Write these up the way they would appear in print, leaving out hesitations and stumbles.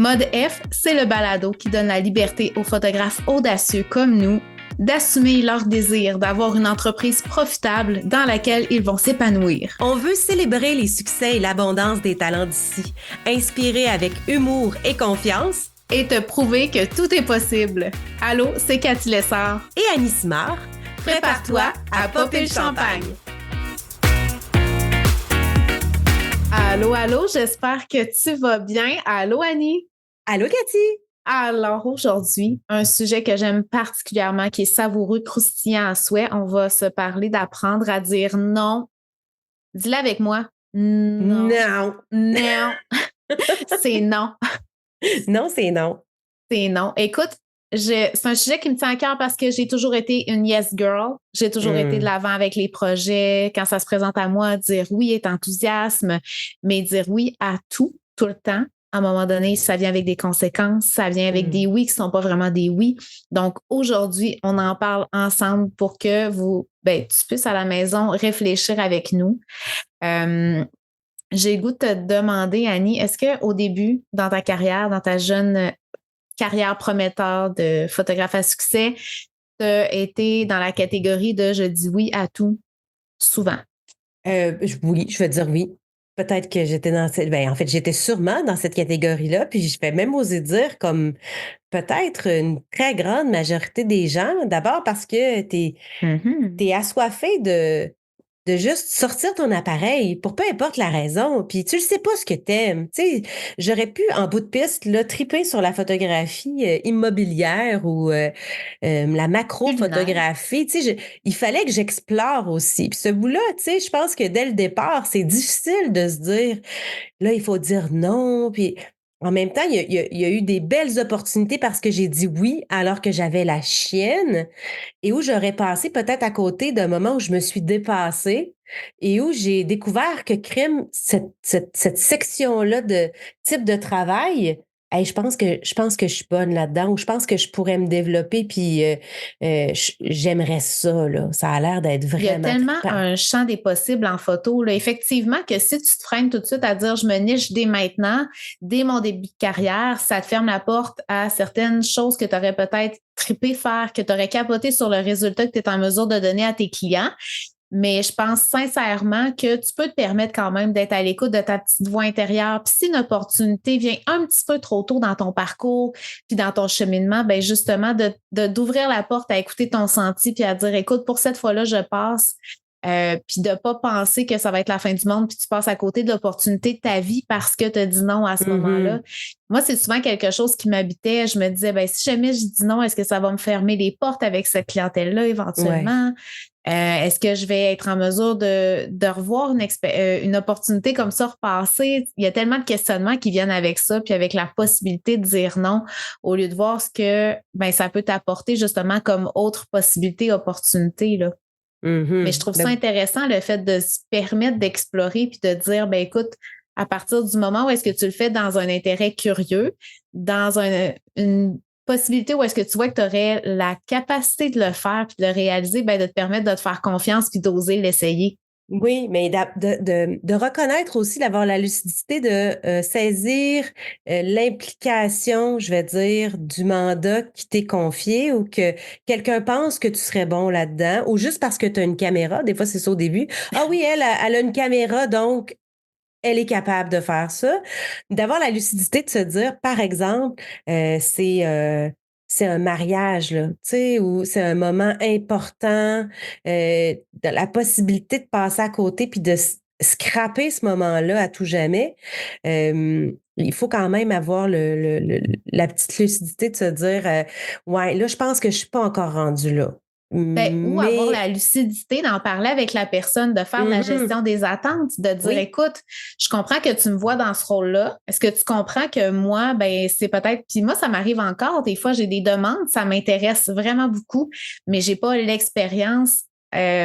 Mode F, c'est le balado qui donne la liberté aux photographes audacieux comme nous d'assumer leur désir d'avoir une entreprise profitable dans laquelle ils vont s'épanouir. On veut célébrer les succès et l'abondance des talents d'ici, inspirer avec humour et confiance et te prouver que tout est possible. Allô, c'est Cathy Lessard et Annie Simard. Prépare-toi à popper le champagne. Allô, allô, j'espère que tu vas bien. Allô, Annie. Allô, Cathy. Alors aujourd'hui, un sujet que j'aime particulièrement, qui est savoureux, croustillant à souhait. On va se parler d'apprendre à dire non. Dis-le avec moi. Non. Non. Non. C'est non. Non, c'est non. C'est non. Écoute, c'est un sujet qui me tient à cœur parce que j'ai toujours été une yes girl. J'ai toujours été de l'avant avec les projets. Quand ça se présente à moi, dire oui est enthousiasme, mais dire oui à tout le temps. À un moment donné, ça vient avec des conséquences, ça vient avec des oui qui ne sont pas vraiment des oui. Donc, aujourd'hui, on en parle ensemble pour que tu puisses à la maison réfléchir avec nous. J'ai le goût de te demander, Annie, est-ce qu'au début, dans ta carrière, dans ta jeune carrière prometteur de photographe à succès, tu as été dans la catégorie de « je dis oui à tout » souvent? Oui, je vais dire oui. Peut-être que j'étais j'étais sûrement dans cette catégorie-là, puis je vais même oser dire comme peut-être une très grande majorité des gens, d'abord parce que t'es assoiffé de juste sortir ton appareil pour peu importe la raison, puis tu ne sais pas ce que t'aimes. Tu sais, j'aurais pu, en bout de piste, là, triper sur la photographie immobilière ou la macro-photographie. Tu sais, il fallait que j'explore aussi. Puis ce bout-là, tu sais, je pense que dès le départ, c'est difficile de se dire, là, il faut dire non, puis... En même temps, il y a eu des belles opportunités parce que j'ai dit oui alors que j'avais la chienne et où j'aurais passé peut-être à côté d'un moment où je me suis dépassée et où j'ai découvert que cette section-là de type de travail, hey, je pense que je suis bonne là-dedans ou je pense que je pourrais me développer puis j'aimerais ça, là. Ça a l'air d'être vraiment Il y a tellement trippant. un champ des possibles en photo, là. Effectivement que si tu te freines tout de suite à dire je me niche dès maintenant, dès mon début de carrière, ça te ferme la porte à certaines choses que tu aurais peut-être trippé faire, que tu aurais capoté sur le résultat que tu es en mesure de donner à tes clients. Mais je pense sincèrement que tu peux te permettre quand même d'être à l'écoute de ta petite voix intérieure. Puis si une opportunité vient un petit peu trop tôt dans ton parcours, puis dans ton cheminement, ben justement, d'ouvrir la porte à écouter ton senti, puis à dire, écoute, pour cette fois-là, je passe. Puis de pas penser que ça va être la fin du monde, puis tu passes à côté de l'opportunité de ta vie parce que tu as dit non à ce moment-là. Moi, c'est souvent quelque chose qui m'habitait. Je me disais, ben si jamais je dis non, est-ce que ça va me fermer les portes avec cette clientèle-là éventuellement? Ouais. Est-ce que je vais être en mesure de revoir une opportunité comme ça repasser? Il y a tellement de questionnements qui viennent avec ça, puis avec la possibilité de dire non, au lieu de voir ce que ça peut t'apporter justement comme autre possibilité, opportunité, là. Mais je trouve ça intéressant, le fait de se permettre d'explorer puis de dire, ben écoute, à partir du moment où est-ce que tu le fais dans un intérêt curieux, dans une possibilité où est-ce que tu vois que tu aurais la capacité de le faire puis de le réaliser, ben de te permettre de te faire confiance puis d'oser l'essayer. Oui, mais de reconnaître aussi, d'avoir la lucidité de saisir l'implication, je vais dire, du mandat qui t'est confié ou que quelqu'un pense que tu serais bon là-dedans ou juste parce que tu as une caméra. Des fois, c'est ça au début. Ah oui, elle a une caméra, donc elle est capable de faire ça. D'avoir la lucidité de se dire, par exemple, c'est un mariage, là, tu sais, ou c'est un moment important, de la possibilité de passer à côté puis de scraper ce moment-là à tout jamais. Il faut quand même avoir la petite lucidité de se dire, ouais, là, je pense que je suis pas encore rendue là. Ou avoir Mais la lucidité d'en parler avec la personne, de faire la gestion des attentes, de dire, écoute, je comprends que tu me vois dans ce rôle-là. Est-ce que tu comprends que moi, c'est peut-être, puis moi, ça m'arrive encore, des fois, j'ai des demandes, ça m'intéresse vraiment beaucoup, mais j'ai pas l'expérience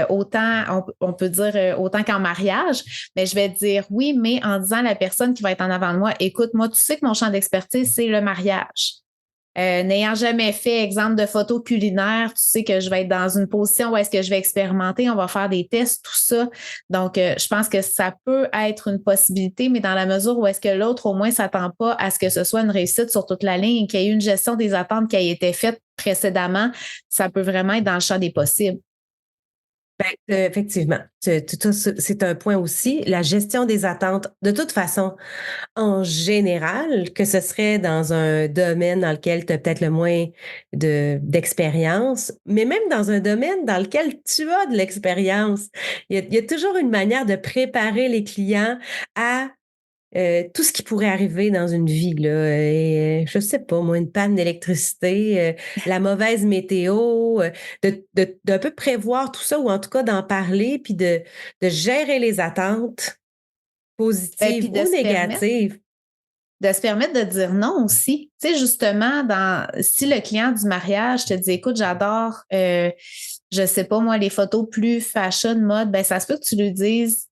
autant, on peut dire autant qu'en mariage, mais je vais dire oui, mais en disant à la personne qui va être en avant de moi, écoute, moi, tu sais que mon champ d'expertise, c'est le mariage. N'ayant jamais fait, exemple, de photos culinaires, tu sais que je vais être dans une position où est-ce que je vais expérimenter, on va faire des tests, tout ça. Donc, je pense que ça peut être une possibilité, mais dans la mesure où est-ce que l'autre, au moins, s'attend pas à ce que ce soit une réussite sur toute la ligne et qu'il y ait eu une gestion des attentes qui a été faite précédemment, ça peut vraiment être dans le champ des possibles. Ben, effectivement, c'est un point aussi. La gestion des attentes, de toute façon, en général, que ce serait dans un domaine dans lequel tu as peut-être le moins d'expérience, mais même dans un domaine dans lequel tu as de l'expérience, il y a toujours une manière de préparer les clients à tout ce qui pourrait arriver dans une vie, là, je sais pas moi, une panne d'électricité, la mauvaise météo, d'un peu prévoir tout ça ou en tout cas d'en parler puis de gérer les attentes Puis positives ou négatives. de se permettre de dire non aussi. Tu sais, justement, si le client du mariage te dit, écoute, j'adore, je sais pas moi, les photos plus fashion, mode, ben ça se peut que tu lui dises,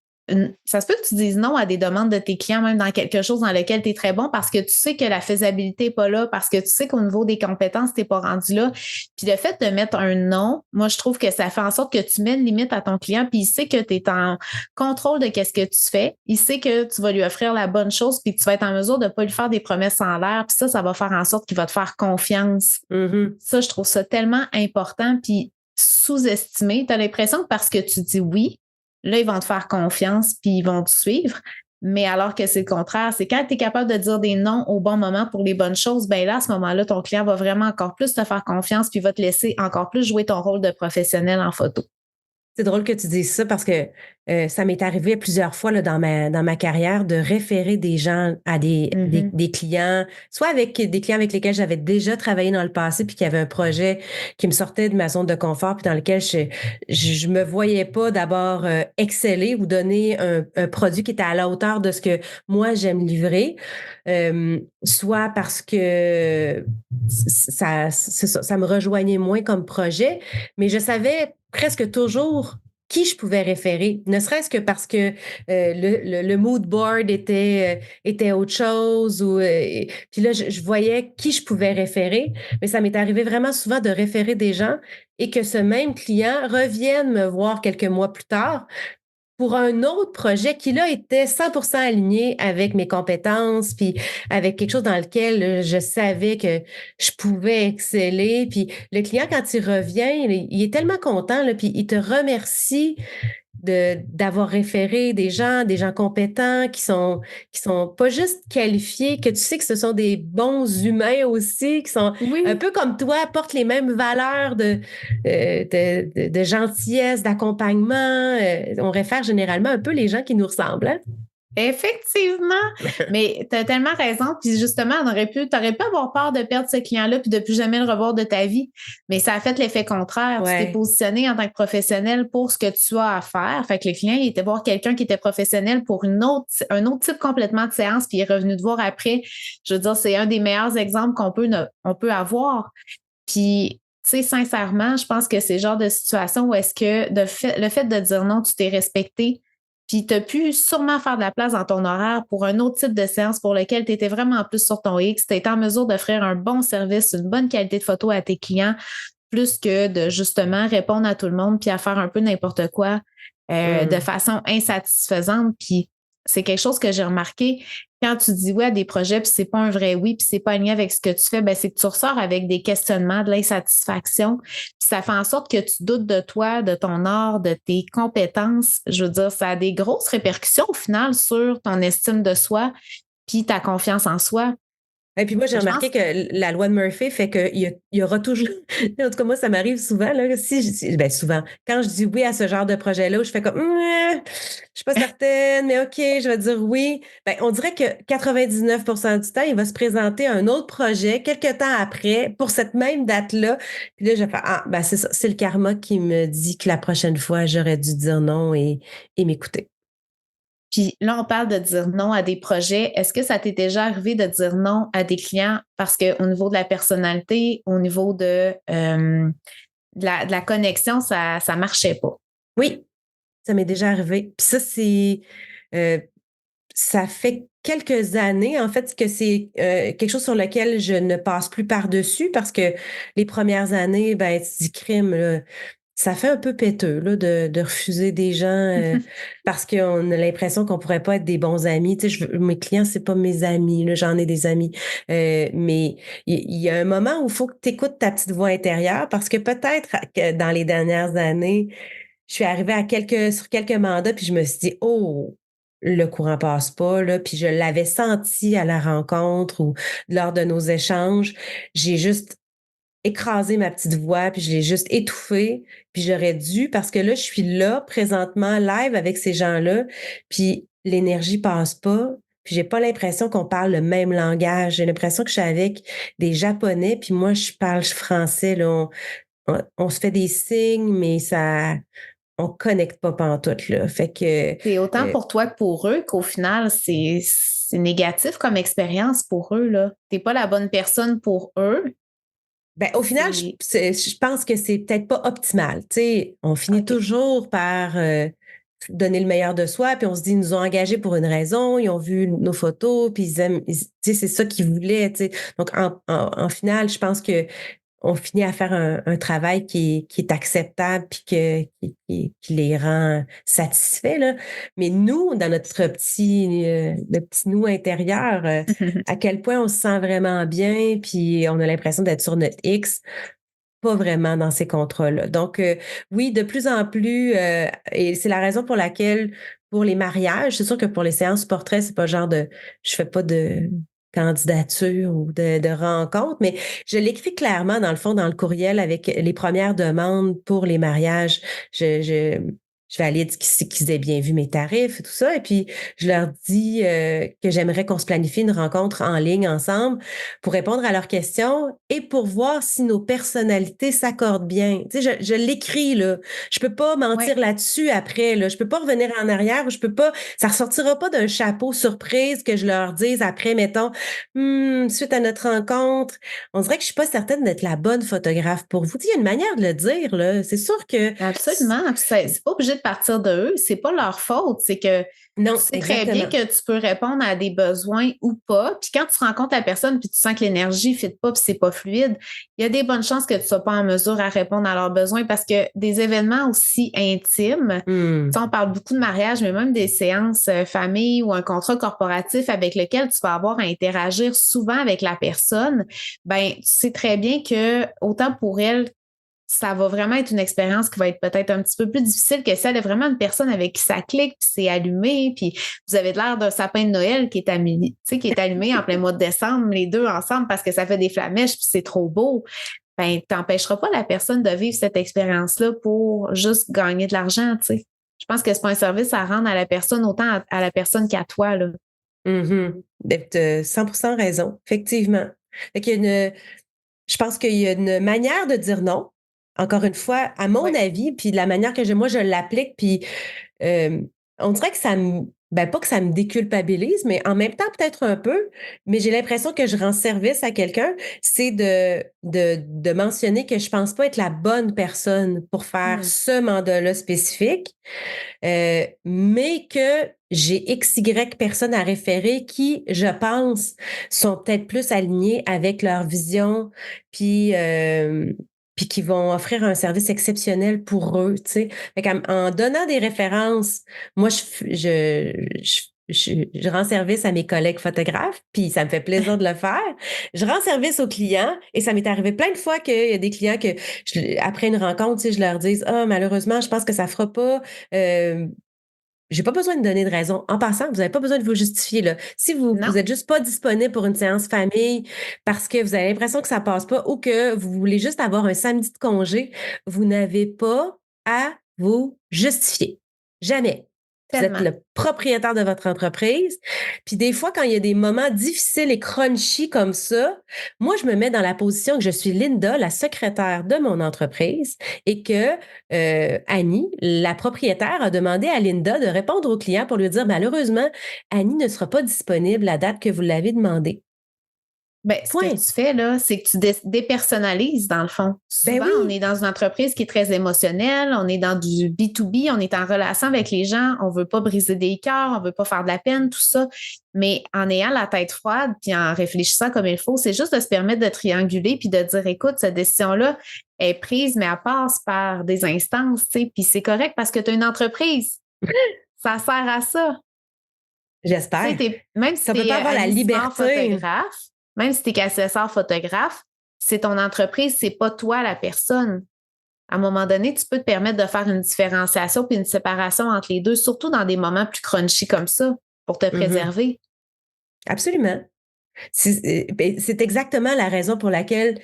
ça se peut que tu dises non à des demandes de tes clients, même dans quelque chose dans lequel tu es très bon, parce que tu sais que la faisabilité n'est pas là, parce que tu sais qu'au niveau des compétences, tu n'es pas rendu là. Puis le fait de mettre un non, moi, je trouve que ça fait en sorte que tu mets une limite à ton client, puis il sait que tu es en contrôle de qu'est-ce que tu fais. Il sait que tu vas lui offrir la bonne chose, puis que tu vas être en mesure de ne pas lui faire des promesses en l'air. Puis ça va faire en sorte qu'il va te faire confiance. Mm-hmm. Ça, je trouve ça tellement important, puis sous-estimé. Tu as l'impression que parce que tu dis oui, là, ils vont te faire confiance, puis ils vont te suivre. Mais alors que c'est le contraire, c'est quand tu es capable de dire des non au bon moment pour les bonnes choses, ben là, à ce moment-là, ton client va vraiment encore plus te faire confiance, puis va te laisser encore plus jouer ton rôle de professionnel en photo. C'est drôle que tu dises ça parce que ça m'est arrivé plusieurs fois là, dans ma carrière de référer des gens à des clients, soit avec des clients avec lesquels j'avais déjà travaillé dans le passé puis qui avaient un projet qui me sortait de ma zone de confort puis dans lequel je me voyais pas d'abord exceller ou donner un produit qui était à la hauteur de ce que moi j'aime livrer, soit parce que ça me rejoignait moins comme projet, mais je savais presque toujours qui je pouvais référer, ne serait-ce que parce que le mood board était autre chose ou puis là je voyais qui je pouvais référer, mais ça m'est arrivé vraiment souvent de référer des gens et que ce même client revienne me voir quelques mois plus tard pour un autre projet qui, là, était 100% aligné avec mes compétences, puis avec quelque chose dans lequel je savais que je pouvais exceller. Puis le client, quand il revient, il est tellement content, là, puis il te remercie d'avoir référé des gens compétents qui sont pas juste qualifiés, que tu sais que ce sont des bons humains aussi, qui sont un Oui. peu comme toi, portent les mêmes valeurs de gentillesse, d'accompagnement. On réfère généralement un peu les gens qui nous ressemblent, hein? Effectivement, mais tu as tellement raison. Puis justement, tu aurais pu avoir peur de perdre ce client-là puis de plus jamais le revoir de ta vie. Mais ça a fait l'effet contraire. Tu t'es Ouais. positionné en tant que professionnel pour ce que tu as à faire. Fait que le client, il était voir quelqu'un qui était professionnel pour un autre type complètement de séance, puis il est revenu te voir après. Je veux dire, c'est un des meilleurs exemples on peut avoir. Puis, tu sais, sincèrement, je pense que c'est le genre de situation où est-ce que le fait de dire non, tu t'es respecté, puis tu as pu sûrement faire de la place dans ton horaire pour un autre type de séance pour lequel tu étais vraiment plus sur ton X. Tu étais en mesure d'offrir un bon service, une bonne qualité de photo à tes clients, plus que de justement répondre à tout le monde puis à faire un peu n'importe quoi de façon insatisfaisante. Puis c'est quelque chose que j'ai remarqué quand tu dis oui à des projets puis c'est pas un vrai oui puis c'est pas aligné avec ce que tu fais, ben c'est que tu ressors avec des questionnements, de l'insatisfaction, puis ça fait en sorte que tu doutes de toi, de ton art, de tes compétences. Je veux dire, ça a des grosses répercussions au final sur ton estime de soi puis ta confiance en soi. Et puis moi, j'ai Je pense remarqué que la loi de Murphy fait qu'il y aura toujours. En tout cas, moi, ça m'arrive souvent, là. Ben, souvent. Quand je dis oui à ce genre de projet-là, où je fais comme, je suis pas certaine, mais OK, je vais dire oui. Ben, on dirait que 99% du temps, il va se présenter un autre projet quelques temps après pour cette même date-là. Puis là, je fais, ah, ben, c'est ça. C'est le karma qui me dit que la prochaine fois, j'aurais dû dire non et m'écouter. Puis là, on parle de dire non à des projets. Est-ce que ça t'est déjà arrivé de dire non à des clients parce qu'au niveau de la personnalité, au niveau de la connexion, ça ne marchait pas? Oui, ça m'est déjà arrivé. Puis ça, euh, ça fait quelques années, en fait, que c'est quelque chose sur lequel je ne passe plus par-dessus parce que les premières années, ben, tu dis crime, là, ça fait un peu péteux là, de refuser des gens parce qu'on a l'impression qu'on pourrait pas être des bons amis. Tu sais, mes clients, c'est pas mes amis, là, j'en ai des amis. Mais il y a un moment où il faut que tu écoutes ta petite voix intérieure parce que peut-être que dans les dernières années, je suis arrivée sur quelques mandats, puis je me suis dit: «Oh, le courant passe pas, là». Puis je l'avais senti à la rencontre ou lors de nos échanges. J'ai juste écrasé ma petite voix, puis je l'ai juste étouffée, puis j'aurais dû parce que là, je suis là, présentement, live avec ces gens-là, puis l'énergie passe pas, puis j'ai pas l'impression qu'on parle le même langage. J'ai l'impression que je suis avec des Japonais, puis moi, je parle français, là. On se fait des signes, mais ça on connecte pas pantoute, là. Fait que, C'est autant heu, pour toi que pour eux qu'au final, c'est négatif comme expérience pour eux, là. Tu pas la bonne personne pour eux. ben, au final, C'est je pense que c'est peut-être pas optimal. Tu sais, on finit OK. toujours par, donner le meilleur de soi, puis on se dit: «Ils nous ont engagés pour une raison, ils ont vu nos photos, puis ils aiment tu sais, c'est ça qu'ils voulaient», tu sais. Donc en finale, je pense que on finit à faire un travail qui est acceptable puis qui les rend satisfaits, là. Mais nous, dans notre petit, le petit nous intérieur, à quel point on se sent vraiment bien, puis on a l'impression d'être sur notre X, pas vraiment dans ces contrats-là. Donc, oui, de plus en plus, et c'est la raison pour laquelle, pour les mariages, c'est sûr que pour les séances portraits, c'est pas le genre de je fais pas de candidature ou de rencontre, mais je l'écris clairement, dans le fond, dans le courriel avec les premières demandes pour les mariages. Je valide qu'ils aient bien vu mes tarifs et tout ça, et puis je leur dis, que j'aimerais qu'on se planifie une rencontre en ligne ensemble pour répondre à leurs questions et pour voir si nos personnalités s'accordent bien. Tu sais, je l'écris, là. Je peux pas Ouais. mentir là-dessus après, là. Je peux pas revenir en arrière, je peux pas, ça ressortira pas d'un chapeau surprise que je leur dise après, mettons, suite à notre rencontre, on dirait que je suis pas certaine d'être la bonne photographe pour vous. Tu sais, il y a une manière de le dire, là. C'est sûr que, Absolument. Puis c'est pas obligé de partir de eux, c'est pas leur faute. C'est que tu non, sais très bien exactement. que tu peux répondre à des besoins ou pas. Puis quand tu rencontres la personne puis tu sens que l'énergie ne fit pas puis c'est pas fluide, il y a des bonnes chances que tu sois pas en mesure à répondre à leurs besoins parce que des événements aussi intimes, tu Mmh. sais, on parle beaucoup de mariage, mais même des séances famille ou un contrat corporatif avec lequel tu vas avoir à interagir souvent avec la personne, ben tu sais très bien que autant pour elle ça va vraiment être une expérience qui va être peut-être un petit peu plus difficile que celle de vraiment une personne avec qui ça clique, puis c'est allumé, puis vous avez l'air d'un sapin de Noël qui est allumé, tu sais, qui est allumé en plein mois de décembre, les deux ensemble parce que ça fait des flamèches, puis c'est trop beau. Ben, t'empêcheras pas la personne de vivre cette expérience-là pour juste gagner de l'argent, tu sais. Je pense que c'est pas un service à rendre à la personne autant à la personne qu'à toi, là. Mmh. Tu as 100 raison, effectivement. Fait qu'il y a une Je pense qu'il y a une manière de dire non. Encore une fois, à mon Ouais. avis, puis de la manière que moi je l'applique, puis on dirait que ça me ben, pas que ça me déculpabilise, mais en même temps, peut-être un peu, mais j'ai l'impression que je rends service à quelqu'un, c'est de mentionner que je pense pas être la bonne personne pour faire Mmh. ce mandat-là spécifique, mais que j'ai X, Y personnes à référer qui, je pense, sont peut-être plus alignées avec leur vision, puis, puis qui vont offrir un service exceptionnel pour eux, tu sais. Fait en donnant des références, moi, je rends service à mes collègues photographes, puis ça me fait plaisir de le faire. Je rends service aux clients et ça m'est arrivé plein de fois qu'il y a des clients que, après une rencontre, tu sais, je leur dis, ah, malheureusement, je pense que ça fera pas. Euh, j'ai pas besoin de donner de raison. En passant, vous avez pas besoin de vous justifier, là. Si vous Non, êtes juste pas disponible pour une séance famille parce que vous avez l'impression que ça passe pas ou que vous voulez juste avoir un samedi de congé, vous n'avez pas à vous justifier. Jamais. Vous êtes tellement. le propriétaire de votre entreprise. Puis des fois, quand il y a des moments difficiles et crunchy comme ça, moi, je me mets dans la position que je suis Linda, la secrétaire de mon entreprise, et que Annie, la propriétaire, a demandé à Linda de répondre au client pour lui dire malheureusement, Annie ne sera pas disponible à la date que vous l'avez demandé. Ben, ce que Point. tu fais, là, c'est que tu dépersonnalises, dans le fond. Ben Souvent, on oui. est dans une entreprise qui est très émotionnelle, on est dans du B2B, on est en relation avec les gens, on veut pas briser des cœurs, on veut pas faire de la peine, tout ça. Mais en ayant la tête froide, puis en réfléchissant comme il faut, c'est juste de se permettre de trianguler puis de dire, écoute, cette décision-là est prise, mais elle passe par des instances, tu sais, puis c'est correct parce que tu as une entreprise. Ça sert à ça. Tu J'espère. sais, même si Si on tu peut es pas avoir la animateur liberté. photographe, même si tu es assesseur photographe, c'est ton entreprise, c'est pas toi la personne. À un moment donné, tu peux te permettre de faire une différenciation puis une séparation entre les deux, surtout dans des moments plus crunchy comme ça, pour te Mhm. préserver. Absolument. C'est exactement la raison pour laquelle,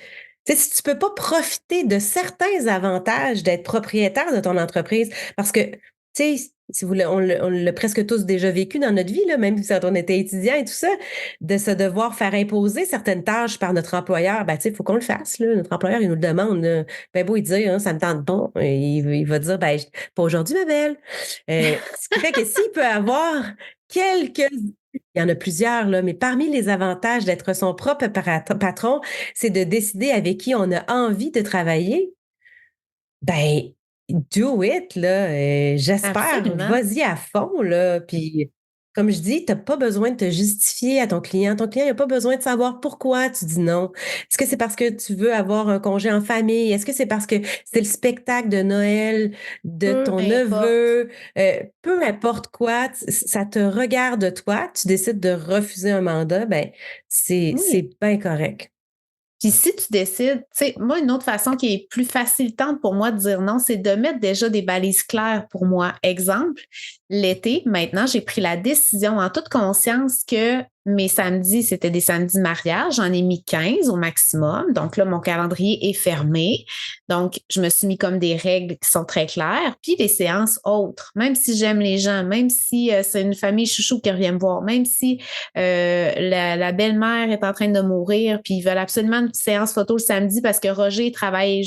tu sais, si tu peux pas profiter de certains avantages d'être propriétaire de ton entreprise, parce que, tu sais, si vous on l'a presque tous déjà vécu dans notre vie, là, même si on était étudiant et tout ça, de se devoir faire imposer certaines tâches par notre employeur, ben, tu sais, il faut qu'on le fasse, là. Notre employeur, il nous le demande, là. Ben, beau, il dit, hein, ça me tente pas. Il va dire, ben, pas aujourd'hui, ma belle. Ce qui fait que s'il peut avoir quelques il y en a plusieurs, là, mais parmi les avantages d'être son propre patron, c'est de décider avec qui on a envie de travailler. Ben, do it, là. J'espère. Absolument. Vas-y à fond, là. Puis, comme je dis, tu n'as pas besoin de te justifier à ton client. Ton client n'a pas besoin de savoir pourquoi tu dis non. Est-ce que c'est parce que tu veux avoir un congé en famille? Est-ce que c'est parce que c'est le spectacle de Noël de Peu ton importe. neveu? Peu importe quoi, ça te regarde toi. Tu décides de refuser un mandat, ben, c'est Oui. bien correct. Puis si tu décides, tu sais, moi, une autre façon qui est plus facilitante pour moi de dire non, c'est de mettre déjà des balises claires pour moi. Exemple, l'été, maintenant, j'ai pris la décision en toute conscience que mes samedis, c'était des samedis mariage. J'en ai mis 15 au maximum. Donc là, mon calendrier est fermé. Donc, je me suis mis comme des règles qui sont très claires. Puis les séances autres, même si j'aime les gens, même si c'est une famille chouchou qui revient me voir, même si la belle-mère est en train de mourir, puis ils veulent absolument une petite séance photo le samedi parce que Roger travaille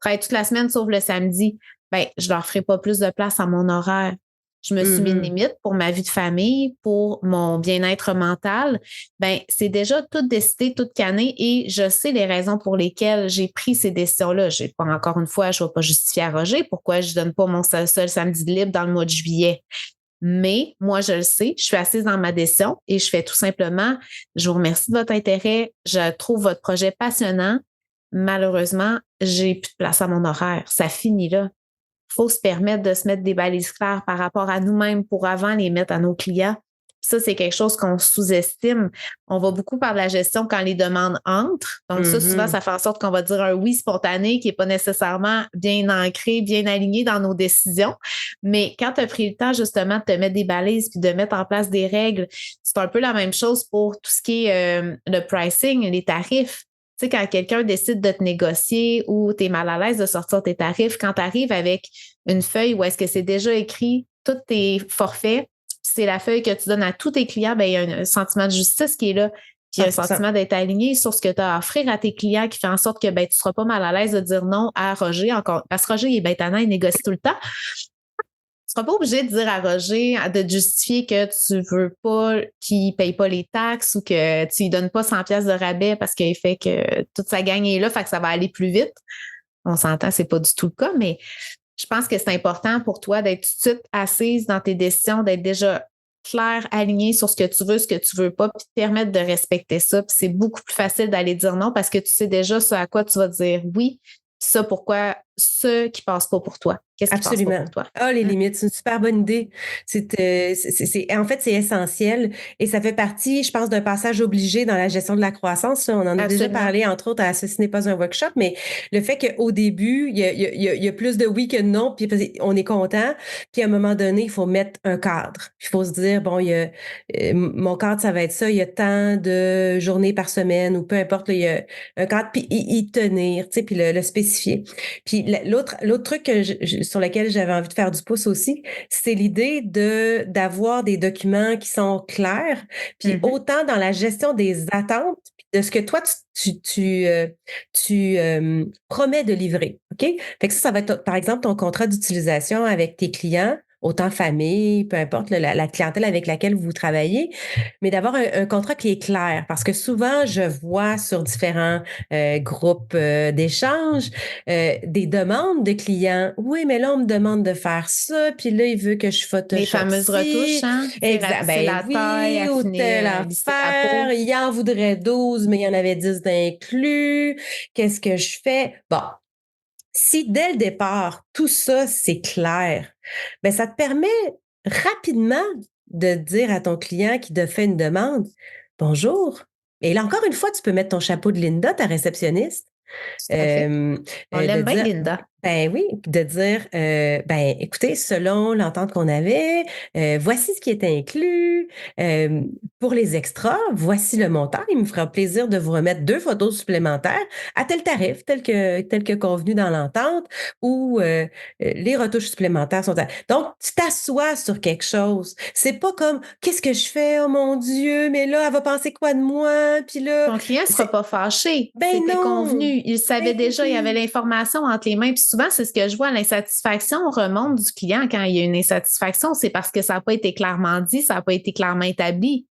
travaille toute la semaine sauf le samedi. Ben, je leur ferai pas plus de place à mon horaire. Je me suis mis une Mhm. limite pour ma vie de famille, pour mon bien-être mental. Ben, c'est déjà tout décidé, tout canné et je sais les raisons pour lesquelles j'ai pris ces décisions-là. J'ai pas encore une fois, je ne vais pas justifier à Roger pourquoi je donne pas mon seul samedi de libre dans le mois de juillet. Mais moi, je le sais, je suis assise dans ma décision et je fais tout simplement, je vous remercie de votre intérêt, je trouve votre projet passionnant. Malheureusement, j'ai plus de place à mon horaire. Ça finit là. Il faut se permettre de se mettre des balises claires par rapport à nous-mêmes pour avant les mettre à nos clients. Ça, c'est quelque chose qu'on sous-estime. On va beaucoup par la gestion quand les demandes entrent. Donc, ça, souvent, Mhm. ça fait en sorte qu'on va dire un oui spontané qui n'est pas nécessairement bien ancré, bien aligné dans nos décisions. Mais quand tu as pris le temps, justement, de te mettre des balises puis de mettre en place des règles, c'est un peu la même chose pour tout ce qui est le pricing, les tarifs. Tu sais, quand quelqu'un décide de te négocier ou tu es mal à l'aise de sortir tes tarifs, quand tu arrives avec une feuille où est-ce que c'est déjà écrit tous tes forfaits, c'est la feuille que tu donnes à tous tes clients, ben, il y a un sentiment de justice qui est là. Puis il y a un 100%. sentiment d'être aligné sur ce que tu as à offrir à tes clients qui fait en sorte que ben, tu ne seras pas mal à l'aise de dire non à Roger encore. Parce que Roger, il est bêtement, il négocie tout le temps. Tu ne seras pas obligé de dire à Roger de justifier que tu veux pas qu'il ne paye pas les taxes ou que tu lui donnes pas 100 pièces de rabais parce qu'il fait que toute sa gang est là, fait que ça va aller plus vite. On s'entend, c'est pas du tout le cas, mais je pense que c'est important pour toi d'être tout de suite assise dans tes décisions, d'être déjà clair, aligné sur ce que tu veux, ce que tu veux pas, puis te permettre de respecter ça. Puis c'est beaucoup plus facile d'aller dire non parce que tu sais déjà ce à quoi tu vas dire oui. Ça, pourquoi ce qui passe pas pour toi? Qu'est-ce qui passe pas Absolument. pour toi? Ah, les Hein? limites, c'est une super bonne idée. En fait, c'est essentiel et ça fait partie, je pense, d'un passage obligé dans la gestion de la croissance, là. On en a déjà Absolument. parlé, entre autres, à Ceci n'est pas un workshop, mais le fait qu'au début, il y a plus de oui que de non, puis on est content, puis à un moment donné, il faut mettre un cadre. Il faut se dire, bon, mon cadre, ça va être ça, il y a tant de journées par semaine ou peu importe, là, il y a un cadre, puis y tenir, tu sais, puis le spécifier. Puis l'autre truc sur lequel j'avais envie de faire du pouce aussi, c'est l'idée d'avoir des documents qui sont clairs, puis Mhm. autant dans la gestion des attentes, puis de ce que toi tu promets de livrer, OK? Fait que ça va être par exemple ton contrat d'utilisation avec tes clients autant famille, peu importe la clientèle avec laquelle vous travaillez, mais d'avoir un contrat qui est clair. Parce que souvent, je vois sur différents groupes d'échange des demandes de clients. Oui, mais là, on me demande de faire ça, puis là, il veut que je Les Photoshop fameuses retouches, ci. hein? Tu sais, Exact. ratisser Ben la taille, oui, ou telle affiner, lisser la affaire. peau. Il en voudrait 12, mais il y en avait 10 d'inclus. Qu'est-ce que je fais? Bon, si dès le départ, tout ça, c'est clair, ben ça te permet rapidement de dire à ton client qui te fait une demande, bonjour. Et là, encore une fois, tu peux mettre ton chapeau de Linda, ta réceptionniste, Tout à fait. euh, On de l'aime bien, dire, Linda. ben oui, de dire, ben écoutez, selon l'entente qu'on avait, voici ce qui est inclus. Euh, pour les extras, voici le montant. Il me fera plaisir de vous remettre 2 photos supplémentaires à tel tarif, tel que convenu dans l'entente, ou les retouches supplémentaires sont donc, tu t'assois sur quelque chose. C'est pas comme, qu'est-ce que je fais? Oh mon Dieu, mais là, elle va penser quoi de moi? Puis là, Ton client ne sera c'est, pas fâché. ben C'était non, convenu. Il savait ben déjà, il y avait oui. l'information entre les mains. Puis souvent, c'est ce que je vois, l'insatisfaction remonte du client quand il y a une insatisfaction. C'est parce que ça n'a pas été clairement dit, ça n'a pas été clairement établi.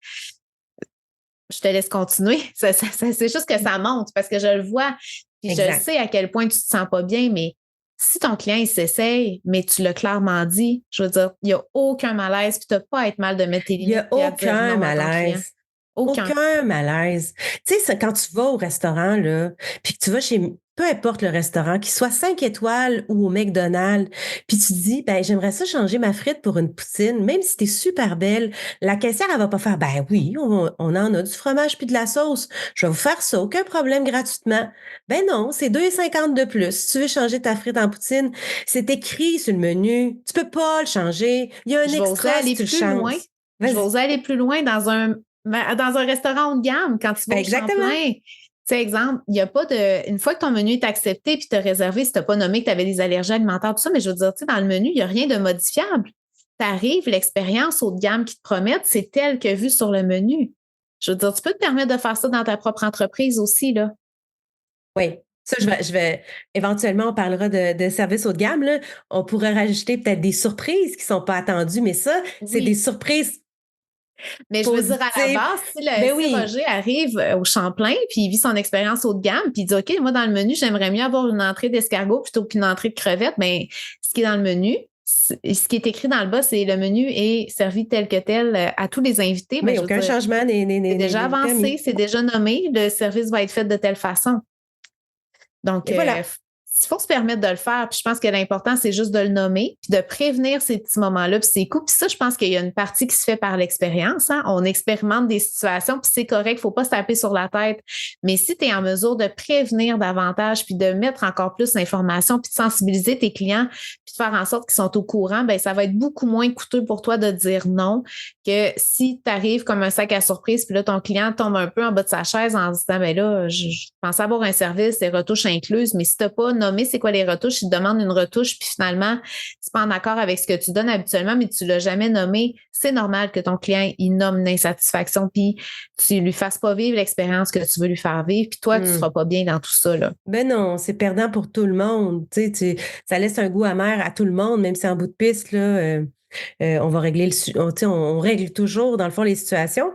Je te laisse continuer. C'est juste que ça monte parce que je le vois. Puis je Exact. sais à quel point tu te sens pas bien, mais si ton client il s'essaye, mais tu l'as clairement dit, je veux dire, il n'y a aucun malaise, puis tu n'as pas à être mal de mettre tes Il y limites a et à dire aucun non à ton client. malaise. Aucun. Aucun malaise. Tu sais, quand tu vas au restaurant, là, puis que tu vas chez, peu importe le restaurant, qu'il soit 5 étoiles ou au McDonald's, puis tu dis, ben, j'aimerais ça changer ma frite pour une poutine, même si t'es super belle, la caissière, elle va pas faire, ben oui, on en a du fromage puis de la sauce. Je vais vous faire ça, aucun problème gratuitement. Ben non, c'est 2,50 de plus. Si tu veux changer ta frite en poutine, c'est écrit sur le menu. Tu peux pas le changer. Il y a un Je vais oser extra si aller tu le plus loin. changes. Je vais Vas-y. oser aller plus loin dans un restaurant haut de gamme quand tu vas Ben, au exactement. Champlain. Tu sais, exemple, il n'y a pas de. Une fois que ton menu est accepté puis tu as réservé, si tu n'as pas nommé que tu avais des allergies alimentaires, tout ça, mais je veux dire, tu sais, dans le menu, il n'y a rien de modifiable. Tu arrives, l'expérience haut de gamme qu'ils te promettent, c'est tel que vu sur le menu. Je veux dire, tu peux te permettre de faire ça dans ta propre entreprise aussi, là. Oui. Ça, éventuellement, on parlera de services haut de gamme, là. On pourrait rajouter peut-être des surprises qui sont pas attendues, mais ça, c'est des Oui. surprises Mais je veux dire, à la positives. base, Ben si oui. Roger arrive au Champlain, puis il vit son expérience haut de gamme, puis il dit, OK, moi, dans le menu, j'aimerais mieux avoir une entrée d'escargot plutôt qu'une entrée de crevettes, bien, ce qui est dans le menu, ce qui est écrit dans le bas, c'est le menu est servi tel que tel à tous les invités. Mais Oui, je veux aucun dire, changement c'est déjà n'est avancé, permis. c'est déjà nommé, le service va être fait de telle façon. Donc, Et voilà. il faut se permettre de le faire. Puis je pense que l'important, c'est juste de le nommer, puis de prévenir ces petits moments-là, puis ces coups. Puis ça, je pense qu'il y a une partie qui se fait par l'expérience. Hein? On expérimente des situations, puis c'est correct, il ne faut pas se taper sur la tête. Mais si tu es en mesure de prévenir davantage, puis de mettre encore plus d'informations, puis de sensibiliser tes clients, puis de faire en sorte qu'ils sont au courant, ben ça va être beaucoup moins coûteux pour toi de dire non que si tu arrives comme un sac à surprise, puis là, ton client tombe un peu en bas de sa chaise en disant, ben là, je pensais avoir un service, des retouches incluses, mais si tu n'as pas nommé c'est quoi les retouches, il te demande une retouche, puis finalement, tu n'es pas en accord avec ce que tu donnes habituellement, mais tu ne l'as jamais nommé, c'est normal que ton client, il nomme une insatisfaction, puis tu ne lui fasses pas vivre l'expérience que tu veux lui faire vivre, puis toi, tu ne seras pas bien dans tout ça, là. Ben non, c'est perdant pour tout le monde. Ça laisse un goût amer à tout le monde, même si en bout de piste, là, on va régler on règle toujours, dans le fond, les situations.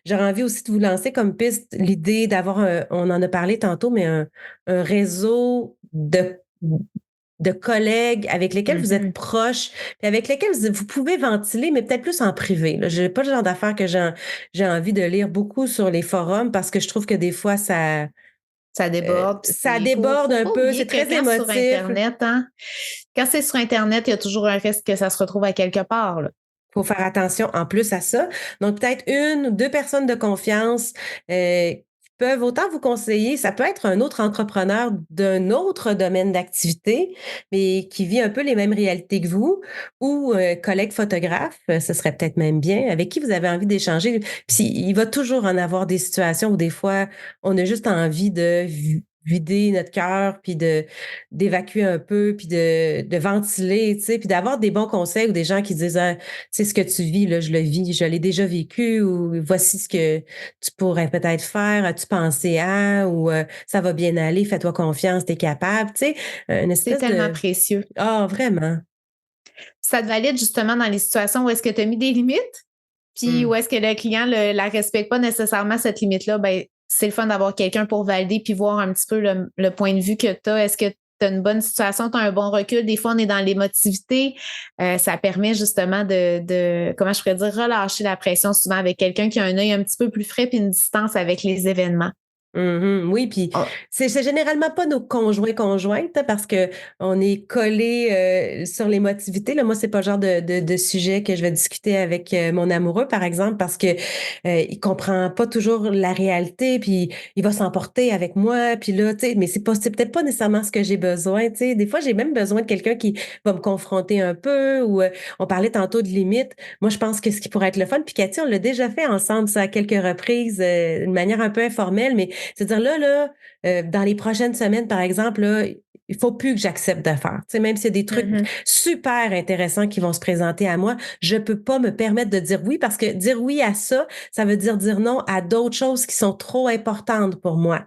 J'aurais envie aussi de vous lancer comme piste l'idée d'avoir on en a parlé tantôt, mais un réseau de collègues avec lesquels vous êtes Mhm. proches, puis avec lesquels vous pouvez ventiler, mais peut-être plus en privé. Là. Je n'ai pas le genre d'affaires que j'ai envie de lire beaucoup sur les forums parce que je trouve que des fois, Ça déborde. Puis ça il faut, déborde faut un pas peu, c'est oublier que très quand c'est sur émotif. Internet, hein, quand c'est sur Internet, il y a toujours un risque que ça se retrouve à quelque part, là. Faut faire attention en plus à ça. Donc, peut-être 1 ou 2 personnes de confiance qui peuvent autant vous conseiller. Ça peut être un autre entrepreneur d'un autre domaine d'activité, mais qui vit un peu les mêmes réalités que vous, ou collègue photographe, ce serait peut-être même bien, avec qui vous avez envie d'échanger. Puis, il va toujours en avoir des situations où des fois, on a juste envie de vider notre cœur, puis d'évacuer un peu, puis de ventiler, tu sais, puis d'avoir des bons conseils ou des gens qui disent ah, c'est ce que tu vis, là, je le vis, je l'ai déjà vécu, ou voici ce que tu pourrais peut-être faire, as-tu pensé à, ou ça va bien aller, fais-toi confiance, t'es capable, tu sais, une C'est espèce tellement de... précieux. Ah, vraiment. Ça te valide justement dans les situations où est-ce que tu as mis des limites, puis où est-ce que le client ne la respecte pas nécessairement, cette limite-là, ben c'est le fun d'avoir quelqu'un pour valider puis voir un petit peu le point de vue que tu as. Est-ce que tu as une bonne situation, tu as un bon recul? Des fois, on est dans l'émotivité. Ça permet justement comment je pourrais dire, relâcher la pression souvent avec quelqu'un qui a un œil un petit peu plus frais puis une distance avec les événements. Oui, puis Oh. c'est généralement pas nos conjointes hein, parce que on est collés sur l'émotivité. Là, moi, c'est pas le genre de sujet que je vais discuter avec mon amoureux, par exemple, parce que il comprend pas toujours la réalité, puis il va s'emporter avec moi, puis là, tu sais, mais c'est peut-être pas nécessairement ce que j'ai besoin, tu sais. Des fois, j'ai même besoin de quelqu'un qui va me confronter un peu, ou on parlait tantôt de limites. Moi, je pense que ce qui pourrait être le fun, puis Cathy, on l'a déjà fait ensemble, ça, à quelques reprises, d'une manière un peu informelle, mais c'est-à-dire dans les prochaines semaines, par exemple, là, il faut plus que j'accepte de faire. Tu sais, même s'il y a des trucs super intéressants qui vont se présenter à moi, je peux pas me permettre de dire oui parce que dire oui à ça, ça veut dire non à d'autres choses qui sont trop importantes pour moi.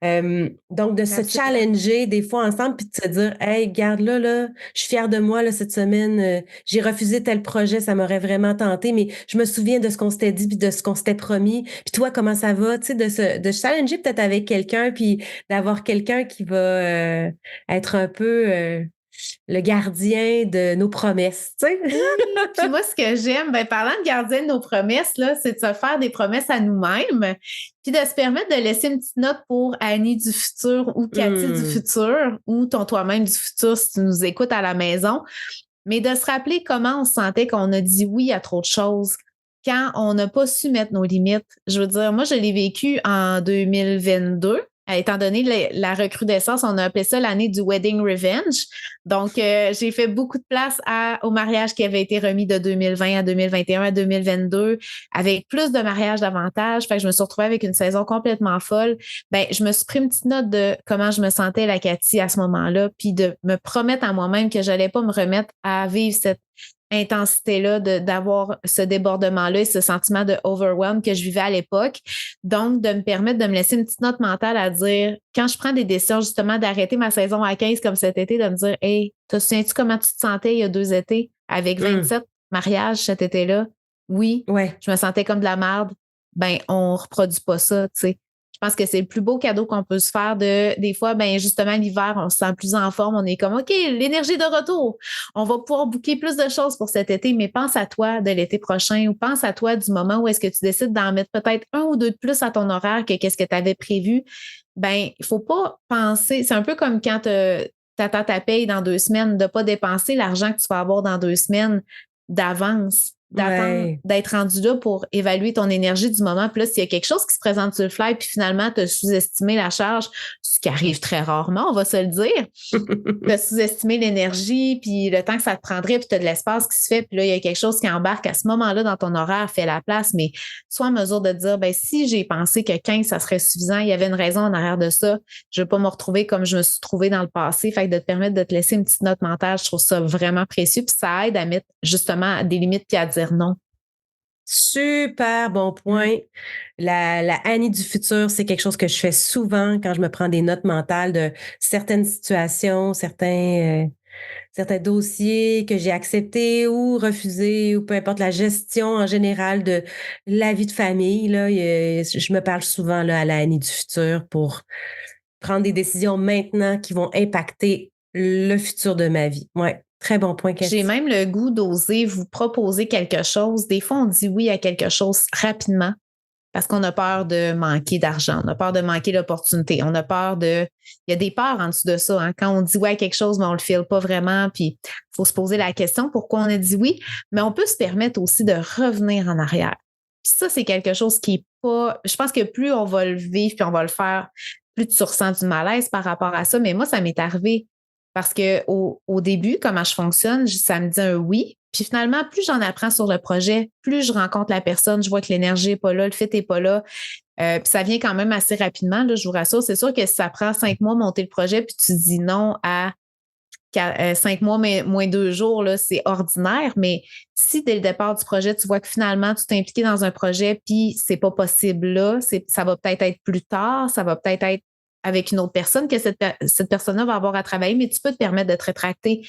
Donc de se Absolument. challenger des fois ensemble puis de se dire hey garde là je suis fière de moi là cette semaine j'ai refusé tel projet ça m'aurait vraiment tenté mais je me souviens de ce qu'on s'était dit puis de ce qu'on s'était promis puis toi comment ça va tu sais de se challenger peut-être avec quelqu'un puis d'avoir quelqu'un qui va être un peu le gardien de nos promesses tu sais. Puis moi, ce que j'aime, ben, parlant de gardien de nos promesses, là, c'est de se faire des promesses à nous-mêmes, puis de se permettre de laisser une petite note pour Annie du futur ou Cathy du futur ou ton toi-même du futur si tu nous écoutes à la maison. Mais de se rappeler comment on se sentait qu'on a dit oui à trop de choses, quand on n'a pas su mettre nos limites. Je veux dire, moi, je l'ai vécu en 2022. Étant donné la recrudescence, on a appelé ça l'année du wedding revenge. Donc, j'ai fait beaucoup de place au mariage qui avait été remis de 2020 à 2021 à 2022, avec plus de mariages davantage. Fait que je me suis retrouvée avec une saison complètement folle. Ben, je me suis pris une petite note de comment je me sentais, la Cathy, à ce moment-là, puis de me promettre à moi-même que j'allais pas me remettre à vivre cette intensité-là, d'avoir ce débordement-là et ce sentiment de overwhelm que je vivais à l'époque. Donc, de me permettre de me laisser une petite note mentale à dire, quand je prends des décisions justement d'arrêter ma saison à 15 comme cet été, de me dire, hey, te souviens-tu comment tu te sentais il y a 2 étés avec 27 mariages cet été-là? Oui, Ouais. je me sentais comme de la merde. Ben, on reproduit pas ça, tu sais. Je pense que c'est le plus beau cadeau qu'on peut se faire des fois, ben justement, l'hiver, on se sent plus en forme, on est comme, OK, l'énergie de retour. On va pouvoir booker plus de choses pour cet été, mais pense à toi de l'été prochain ou pense à toi du moment où est-ce que tu décides d'en mettre peut-être 1 ou 2 de plus à ton horaire que qu'est-ce que tu avais prévu. Ben, il faut pas penser, c'est un peu comme quand tu attends ta paye dans 2 semaines, de pas dépenser l'argent que tu vas avoir dans 2 semaines d'avance, d'attendre Ouais. d'être rendu là pour évaluer ton énergie du moment. Puis là, s'il y a quelque chose qui se présente sur le fly, puis finalement, tu as sous-estimé la charge, ce qui arrive très rarement, on va se le dire. Tu as sous-estimé l'énergie, puis le temps que ça te prendrait, puis tu as de l'espace qui se fait, puis là, il y a quelque chose qui embarque à ce moment-là dans ton horaire, fait la place, mais sois en mesure de dire, ben si j'ai pensé que 15, ça serait suffisant, il y avait une raison en arrière de ça, je ne veux pas me retrouver comme je me suis trouvée dans le passé, fait que de te permettre de te laisser une petite note mentale, je trouve ça vraiment précieux, puis ça aide à mettre justement des limites puis à dire non. Super bon point. La Annie du futur, c'est quelque chose que je fais souvent quand je me prends des notes mentales de certaines situations, certains dossiers que j'ai acceptés ou refusés ou peu importe la gestion en général de la vie de famille. Là, je me parle souvent là, à la Annie du futur pour prendre des décisions maintenant qui vont impacter le futur de ma vie. Ouais, très bon point, J'ai Cathy. même le goût d'oser vous proposer quelque chose. Des fois, on dit oui à quelque chose rapidement parce qu'on a peur de manquer d'argent, on a peur de manquer l'opportunité, on a peur de... Il y a des peurs en dessous de ça. Hein. Quand on dit oui à quelque chose, mais on ne le file pas vraiment, puis il faut se poser la question pourquoi on a dit oui, mais on peut se permettre aussi de revenir en arrière. Puis ça, c'est quelque chose qui est pas... Je pense que plus on va le vivre, puis on va le faire, plus tu ressens du malaise par rapport à ça. Mais moi, ça m'est arrivé parce qu'au début, comment je fonctionne, ça me dit un oui. Puis finalement, plus j'en apprends sur le projet, plus je rencontre la personne, je vois que l'énergie n'est pas là, le fit n'est pas là. Puis ça vient quand même assez rapidement, là, je vous rassure. C'est sûr que si ça prend 5 mois monter le projet, puis tu dis non à 5 mois, mais moins 2 jours, là, c'est ordinaire. Mais si dès le départ du projet, tu vois que finalement, tu t'es impliqué dans un projet, puis c'est pas possible là, ça va peut-être être plus tard, ça va peut-être être avec une autre personne que cette personne-là va avoir à travailler, mais tu peux te permettre de te rétracter.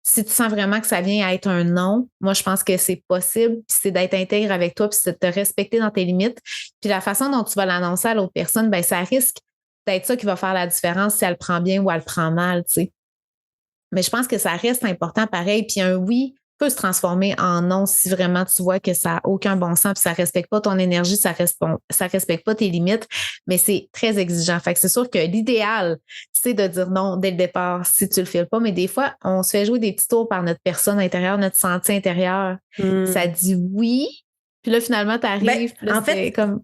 Si tu sens vraiment que ça vient à être un non, moi, je pense que c'est possible, puis c'est d'être intègre avec toi, puis c'est de te respecter dans tes limites. Puis la façon dont tu vas l'annoncer à l'autre personne, ben ça risque d'être ça qui va faire la différence si elle prend bien ou elle prend mal, tu sais. Mais je pense que ça reste important pareil. Puis un oui peut se transformer en non si vraiment tu vois que ça n'a aucun bon sens, puis ça ne respecte pas ton énergie, ça respecte pas tes limites, mais c'est très exigeant. Fait que c'est sûr que l'idéal, c'est de dire non dès le départ si tu le files pas. Mais des fois, on se fait jouer des petits tours par notre personne intérieure, notre senti intérieur. Ça dit oui. Puis là, finalement, tu arrives. En fait, comme.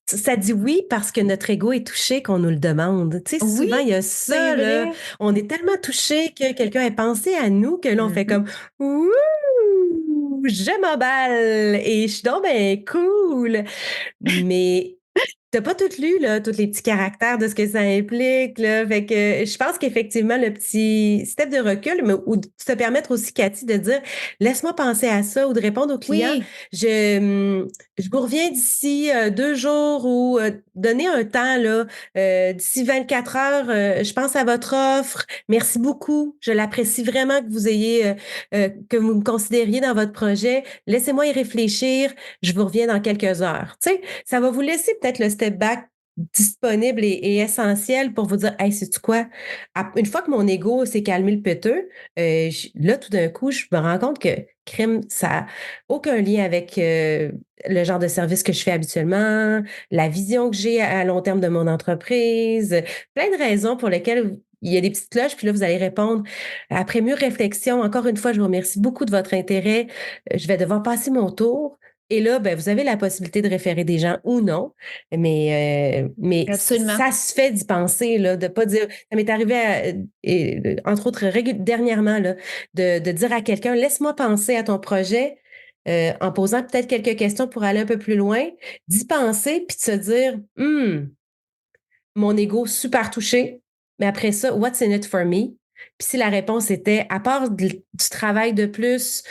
Ça dit oui parce que notre ego est touché qu'on nous le demande. Tu sais, Oui, souvent, il y a ça, là. On est tellement touché que quelqu'un ait pensé à nous que là, on fait comme « Ouh, je m'emballe et je suis donc ben cool! » Mais t'as pas tout lu, là, tous les petits caractères de ce que ça implique, là. Fait que je pense qu'effectivement, le petit step de recul, mais ou de te permettre aussi, Cathy, de dire laisse-moi penser à ça ou de répondre au client. Oui. Je vous reviens d'ici 2 jours ou donner un temps, là. D'ici 24 heures, je pense à votre offre. Merci beaucoup. Je l'apprécie vraiment que vous ayez que vous me considériez dans votre projet. Laissez-moi y réfléchir. Je vous reviens dans quelques heures. Tu sais, ça va vous laisser peut-être le step back disponible et essentiel pour vous dire, hey, sais-tu quoi? Une fois que mon ego s'est calmé le péteux, là, tout d'un coup, je me rends compte que crime, ça n'a aucun lien avec le genre de service que je fais habituellement, la vision que j'ai à long terme de mon entreprise, plein de raisons pour lesquelles il y a des petites cloches, puis là, vous allez répondre après mûre réflexion. Encore une fois, je vous remercie beaucoup de votre intérêt. Je vais devoir passer mon tour. Et là, ben, vous avez la possibilité de référer des gens ou non, mais Absolument. ça se fait d'y penser, là, de pas dire. Ça m'est arrivé, entre autres, dernièrement, là, de dire à quelqu'un, laisse-moi penser à ton projet, en posant peut-être quelques questions pour aller un peu plus loin, d'y penser, puis de se dire, mon ego super touché, mais après ça, what's in it for me? Puis si la réponse était, à part du travail de plus,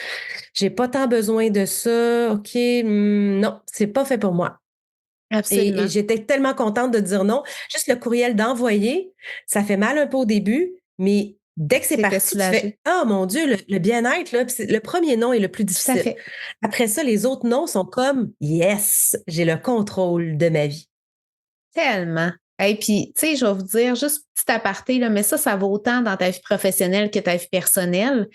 j'ai pas tant besoin de ça, OK, non, c'est pas fait pour moi. Absolument. Et j'étais tellement contente de dire non. Juste le courriel d'envoyer, ça fait mal un peu au début, mais dès que c'est parti, tu fais « Oh mon Dieu, le bien-être, là, le premier non est le plus difficile. » Tout à fait. Après ça, les autres noms sont comme « Yes, j'ai le contrôle de ma vie. » Tellement. Et puis, tu sais, je vais vous dire, juste petit aparté, là, mais ça vaut autant dans ta vie professionnelle que ta vie personnelle.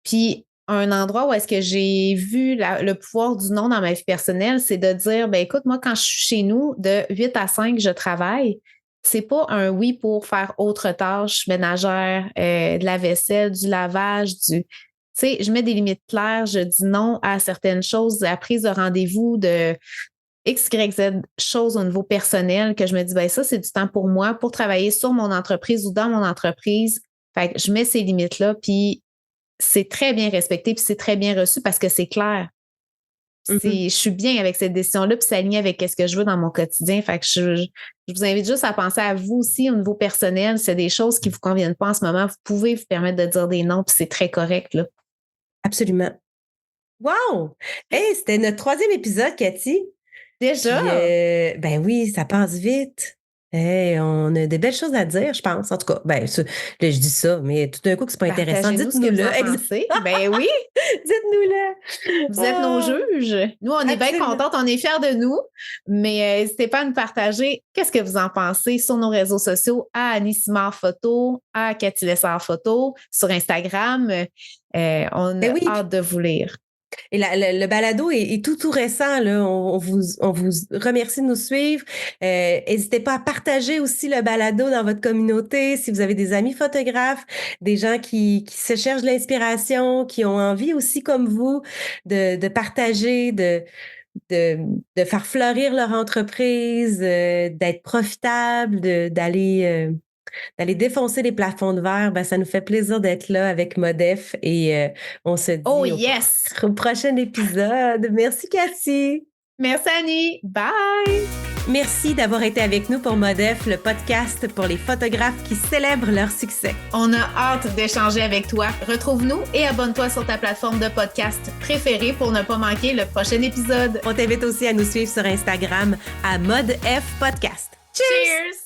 Puis, un endroit où est-ce que j'ai vu le pouvoir du non dans ma vie personnelle, c'est de dire, ben écoute, moi, quand je suis chez nous, de 8 à 5, je travaille. C'est pas un oui pour faire autre tâches ménagères, de la vaisselle, du lavage, tu sais, je mets des limites claires, je dis non à certaines choses, à prise de rendez-vous, de X, Y, Z choses au niveau personnel que je me dis, ben ça, c'est du temps pour moi, pour travailler sur mon entreprise ou dans mon entreprise. Fait que je mets ces limites-là, puis c'est très bien respecté, puis c'est très bien reçu parce que c'est clair. Je suis bien avec cette décision-là, puis c'est aligné avec ce que je veux dans mon quotidien. Fait que je vous invite juste à penser à vous aussi au niveau personnel. C'est des choses qui ne vous conviennent pas en ce moment. Vous pouvez vous permettre de dire des non, puis c'est très correct, là. Absolument. Wow! Hey, c'était notre 3e épisode, Cathy. Déjà? Puis, ben oui, ça passe vite. Hey, on a des belles choses à dire, je pense. En tout cas, ben, là, je dis ça, mais tout d'un coup, que c'est pas intéressant. Dites-nous ce que vous en pensez. Ben oui. Dites-nous-le. Vous êtes nos juges. Nous, on est bien contentes, on est fiers de nous, mais n'hésitez pas à nous partager qu'est-ce que vous en pensez sur nos réseaux sociaux, à Annie Simard Photo, à Cathy Lessard Photo, sur Instagram. On a hâte de vous lire. Et le balado est tout récent, là. On vous remercie de nous suivre. N'hésitez pas à partager aussi le balado dans votre communauté. Si vous avez des amis photographes, des gens qui se cherchent de l'inspiration, qui ont envie aussi, comme vous, de partager, de faire fleurir leur entreprise, d'être profitable, d'aller défoncer les plafonds de verre, ben, ça nous fait plaisir d'être là avec Modef et on se dit au prochain épisode. Merci, Cathy. Merci, Annie. Bye. Merci d'avoir été avec nous pour Modef, le podcast pour les photographes qui célèbrent leur succès. On a hâte d'échanger avec toi. Retrouve-nous et abonne-toi sur ta plateforme de podcast préférée pour ne pas manquer le prochain épisode. On t'invite aussi à nous suivre sur Instagram à Modef Podcast. Cheers!